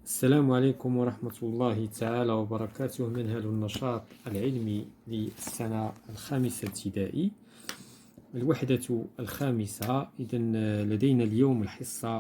السلام عليكم ورحمة الله تعالى وبركاته. منهل النشاط العلمي للسنة الخامسة ابتدائي، الوحدة الخامسة. إذن لدينا اليوم الحصة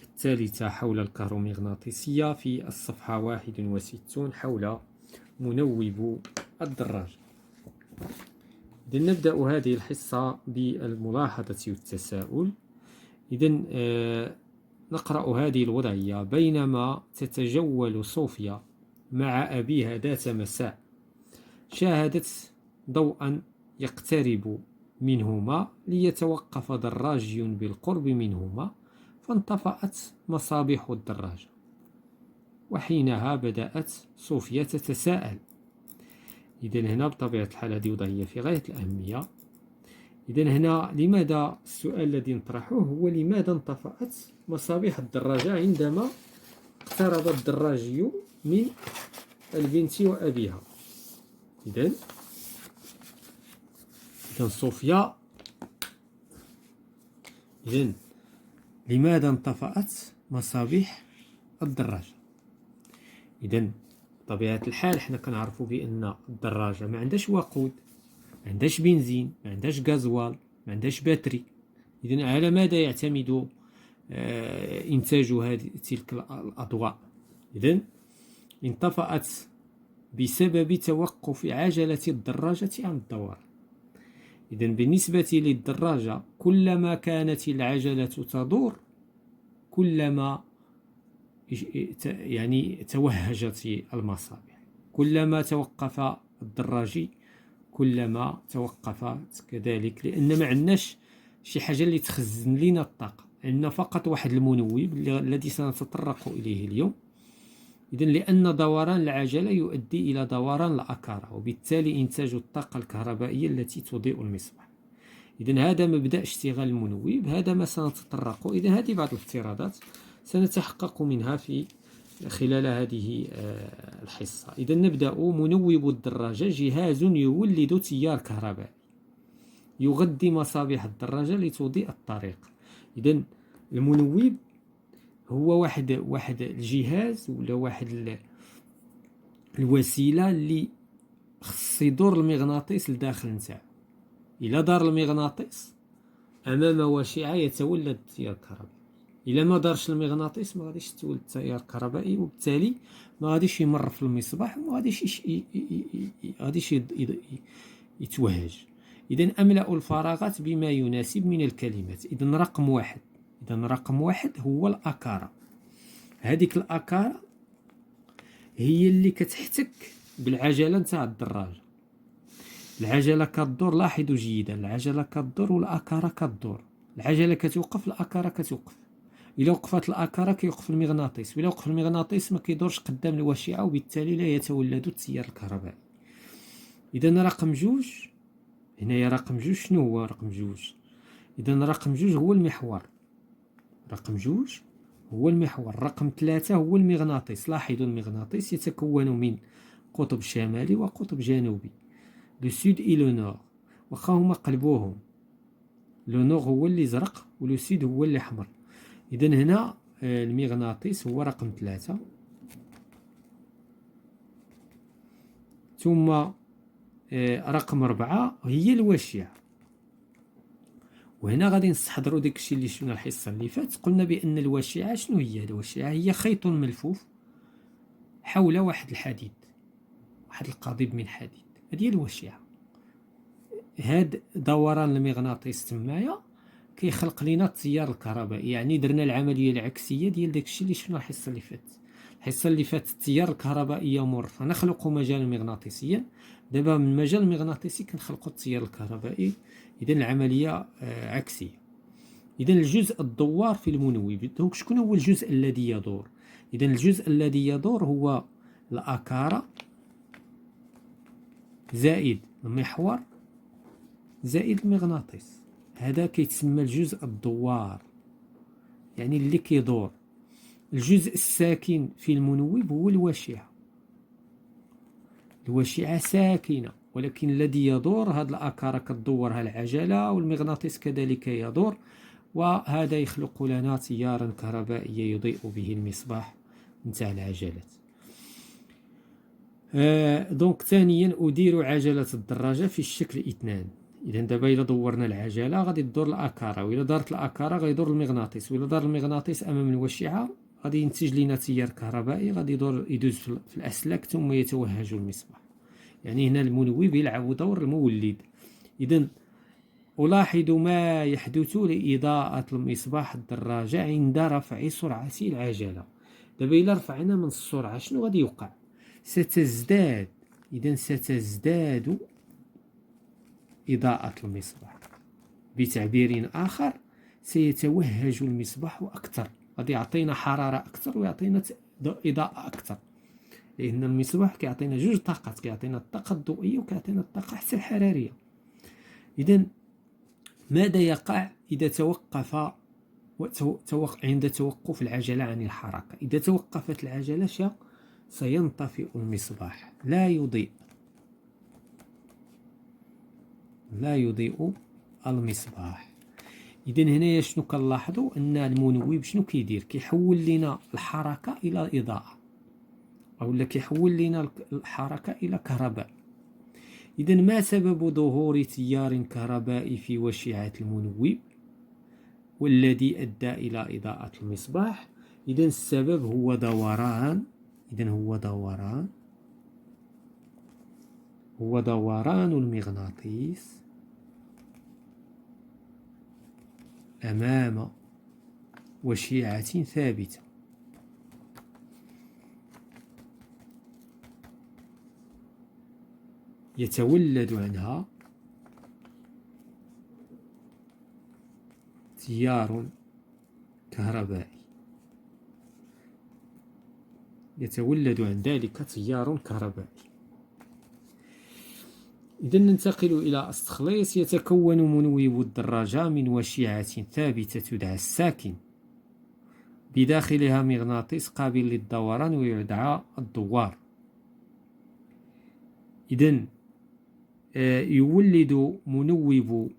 الثالثة حول الكهرومغناطيسية في الصفحة 61 حول منوب الدراجة. إذن نبدأ هذه الحصة بالملاحظة والتساؤل. إذن نقرأ هذه الوضعية: بينما تتجول صوفيا مع أبيها ذات مساء، شاهدت ضوءا يقترب منهما ليتوقف دراجي بالقرب منهما، فانطفأت مصابيح الدراجة. وحينها بدأت صوفيا تتساءل. إذن هنا بطبيعة الحال هذه وضعية في غاية الأهمية. إذن هنا لماذا السؤال الذي نطرحه هو لماذا انطفأت مصابيح الدراجة عندما اقترب الدراجي من البنت وأبيها؟ إذن صوفيا، لماذا انطفأت مصابيح الدراجة؟ إذن بطبيعة الحال حنا كنعرفوا بأن الدراجة ما عندهاش وقود، ما عندهاش بنزين، ما عندهاش غازوال، ما عندهاش باتري. إذن على ماذا يعتمد إنتاج تلك الأضواء؟ إذن انطفأت بسبب توقف عجلة الدراجة عن الدوران. إذن بالنسبة للدراجة كلما كانت العجلة تدور كلما توهجت المصابيح، كلما توقف الدراجي كلما توقفت كذلك، لأن ما عندناش شي حاجة اللي تخزن لنا الطاقة، عندنا فقط واحد المنوب الذي سنتطرق إليه اليوم. إذن لأن دوران العجلة يؤدي إلى دوران الأكارة، وبالتالي إنتاج الطاقة الكهربائية التي تضيء المصباح. إذن هذا مبدأ اشتغال المنوب، هذا ما سنتطرق. إذن هذه بعض الافتراضات سنتحقق منها في خلال هذه الحصة. إذن نبدأ. منوب الدراجة جهاز يولد تيار كهربائي يغذي مصابيح الدراجة لتضيء الطريق. إذن المنوب هو واحد الجهاز ولا واحد الوسيلة اللي خص يدور المغناطيس لداخل نتاعو. إلا دار المغناطيس أمام وشعة يتولد التيار الكهربائي. إلا ما دارش المغناطيس ما غاديش تولد التيار الكهربائي، وبالتالي ما غاديش يمر في المصباح وما غاديش يتوهج. إذن أملأ الفراغات بما يناسب من الكلمات. إذن رقم واحد هو الأكارة. هذيك الأكارة هي اللي كتحتك بالعجلة نتاع الدراجة. العجلة كتدور، لاحظوا جيدا، العجلة كتدور والأكارة كتدور. العجلة كتوقف، الأكارة كتوقف. إلا وقفت الأكارة كيوقف المغناطيس، وإلا وقف المغناطيس ما كيدورش قدام الوشعة، وبالتالي لا يتولد التيار الكهربائي. إذن رقم جوج، هنايا رقم جوج شنو هو رقم جوج؟ إذن رقم جوج هو المحور. رقم 3 هو المغناطيس. لاحظوا المغناطيس يتكون من قطب شمالي وقطب جنوبي، لو سود إي لو نور، واخا هما قلبوهم، لو نور هو اللي زرق ولو سود هو اللي حمر. إذن هنا المغناطيس هو رقم 3. ثم رقم 4 هي الوشعة. وهنا غادي نستحضروا داكشي اللي شفنا الحصة اللي فات. قلنا بأن الوشعة شنو هي؟ الوشعة هي خيط ملفوف حول واحد الحديد، واحد القضيب من حديد. هذه هي الوشعة. هاد دوران المغناطيس تمايا كيخلق لنا التيار الكهربائي. يعني درنا العملية العكسية ديال داكشي اللي شفنا الحصة اللي فاتت. التيار الكهربائي يمر فنخلق مجالا مغناطيسيا، دابا من المجال المغناطيسي كنخلقوا التيار الكهربائي. إذن العملية عكسية. إذن الجزء الدوار في المنوب، دونك شكون هو الجزء الذي يدور؟ إذن الجزء الذي يدور هو الأكارة زائد المحور زائد المغناطيس. هذا كيتسمى الجزء الدوار، يعني اللي كيدور. الجزء الساكن في المنوب هو الوشعة. الوشعة ساكنة، ولكن الذي يدور هاد الأكارة كتدورها العجلة، والمغناطيس كذلك يدور، وهذا يخلق لنا تيارا كهربائيا يضيء به المصباح نتاع العجلات. دونك ثانيا أدير عجلة الدراجة في الشكل 2. إذا دابا إلا دورنا العجلة غادي تدور الأكارة، وإلا دارت الأكارة غيدور المغناطيس، وإلا دار المغناطيس أمام الوشعة غادي ينتج لنا تيار كهربائي غادي يدوز في الأسلاك ثم يتوهج المصباح. يعني هنا المنوب يلعب دور المولد. إذا ألاحظ ما يحدث لإضاءة المصباح الدراجة عند رفع سرعة العجلة. دابا إلا رفعنا من السرعة شنو غادي يوقع؟ ستزداد. إذا ستزداد إضاءة المصباح. بتعبير آخر سيتوهج المصباح أكثر، غادي يعطينا حرارة أكثر ويعطينا إضاءة أكثر، لأن المصباح كيعطينا جوج طاقات، كيعطينا الطاقة الضوئية وكيعطينا الطاقة حتى الحرارية. إذا ماذا يقع إذا توقف عند توقف العجلة عن الحركة؟ إذا توقفت العجلة سينطفئ المصباح، لا يضيء المصباح. إذا هنا شنو كنلاحظوا؟ أن المنوب شنو كيدير؟ كيحول لنا الحركة إلى إضاءة، أو كيحول لنا الحركة إلى كهرباء. إذا ما سبب ظهور تيار كهربائي في وشعة المنوب والذي أدى إلى إضاءة المصباح؟ إذا السبب هو دوران. هو دوران المغناطيس أمام وشيعة ثابتة. يتولد عنها تيار كهربائي. يتولد عن ذلك تيار كهربائي. إذا ننتقل إلى التخليص. يتكون منوب الدراجة من وشيعة ثابتة تدعى الساكن، بداخلها مغناطيس قابل للدوران ويدعى الدوار. إذن يولد منوب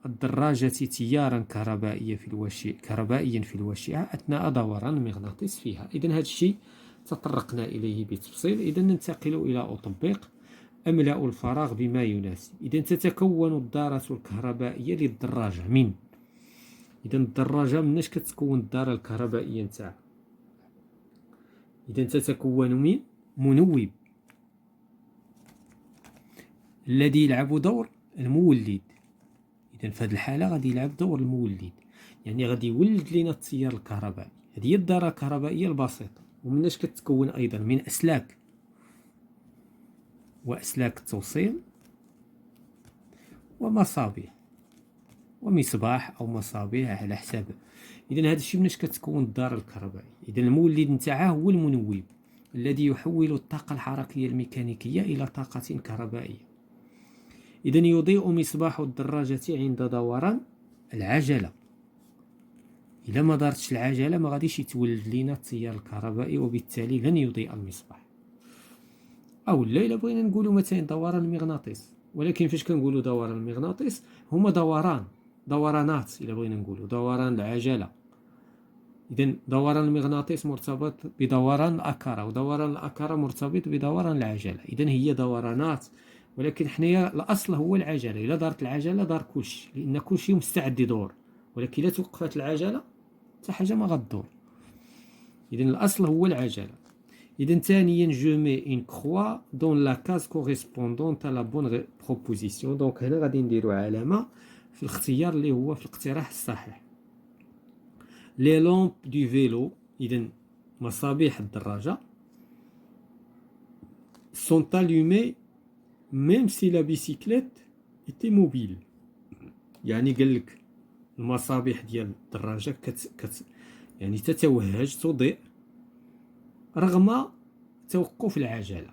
الدراجة تيارا كهربائيا في الوشعة أثناء دوران المغناطيس فيها. إذن هذا الشيء تطرقنا إليه بتفصيل. إذن ننتقل إلى أطبق. أملأ الفراغ بما يناسب. إذا تتكون الدارة الكهربائية للدراجة من، إذا الدراجة مناش كتكون الدارة الكهربائية نتاعها؟ إذا تتكون من منوب الذي يلعب دور المولد. إذا في هذه الحالة غادي يلعب دور المولد، يعني غادي يولد لنا التيار الكهربائي. هذه هي الدارة الكهربائية البسيطة. ومناش كتكون أيضا؟ من أسلاك وأسلاك التوصيل ومصابيح ومصباح أو مصابيح على حساب. إذن هذا الشيء مناش كتكون الدارة الكهربائية. إذن المولد نتاعها هو المنوب الذي يحول الطاقة الحركية الميكانيكية إلى طاقة كهربائية. إذن يضيء مصباح الدراجة عند دوران العجلة. إذا ما دارتش العجلة ما غاديش يتولد لنا التيار الكهربائي، وبالتالي لن يضيء المصباح. أو لا إلا بغينا نقولوا مثلا دوران المغناطيس، ولكن فاش كنقولوا دوران المغناطيس هما دورانات. إلا بغينا نقولوا دوران العجلة، إذن دوران المغناطيس مرتبط بدوران الأكرة، ودوران الأكرة مرتبط بدوران العجلة. إذن هي دورانات، ولكن حنايا الأصل هو العجلة. إلا دارت العجلة دار كلشي، لأن كلشي مستعد يدور. ولكن إلا توقفت العجلة حتى حاجة ما غدور. إذن الأصل هو العجلة. إذن ثانيا je mets une croix dans la case correspondante à la bonne proposition. دونك هنا غادي نديرو علامة في الاختيار اللي هو في الاقتراح الصحيح. les lampes du vélo. إذن مصابيح الدراجة sont allumées même si la bicyclette était mobile. يعني قال لك المصابيح ديال الدراجة يعني تتوهج تضيء رغم توقف العجلة،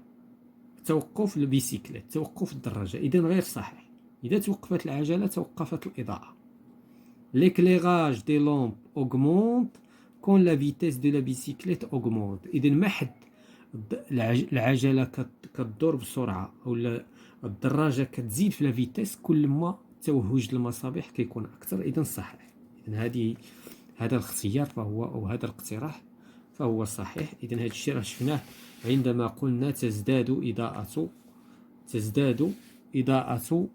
توقف البيسيكليت، توقف الدراجة. إذن غير صحيح. إذا توقفت العجلة توقفت الإضاءة. l'éclairage des lampes augmente quand la vitesse de la bicyclette augmente. إذن ما حد العجلة كتدور بسرعة أو الدراجة كتزيد في الفيتيس كل ما توهج المصابيح كيكون أكثر. إذن صحيح. إذن هذا الاختيار فهو، أو هذا الاقتراح فهو صحيح. إذن هذا الشيء راه شفناه عندما قلنا تزداد إضاءة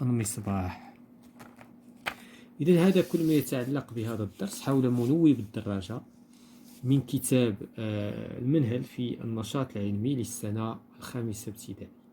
المصباح. إذن هذا كل ما يتعلق بهذا الدرس حول منوي بالدراجة من كتاب المنهل في النشاط العلمي للسنة الخامسة ابتدائي.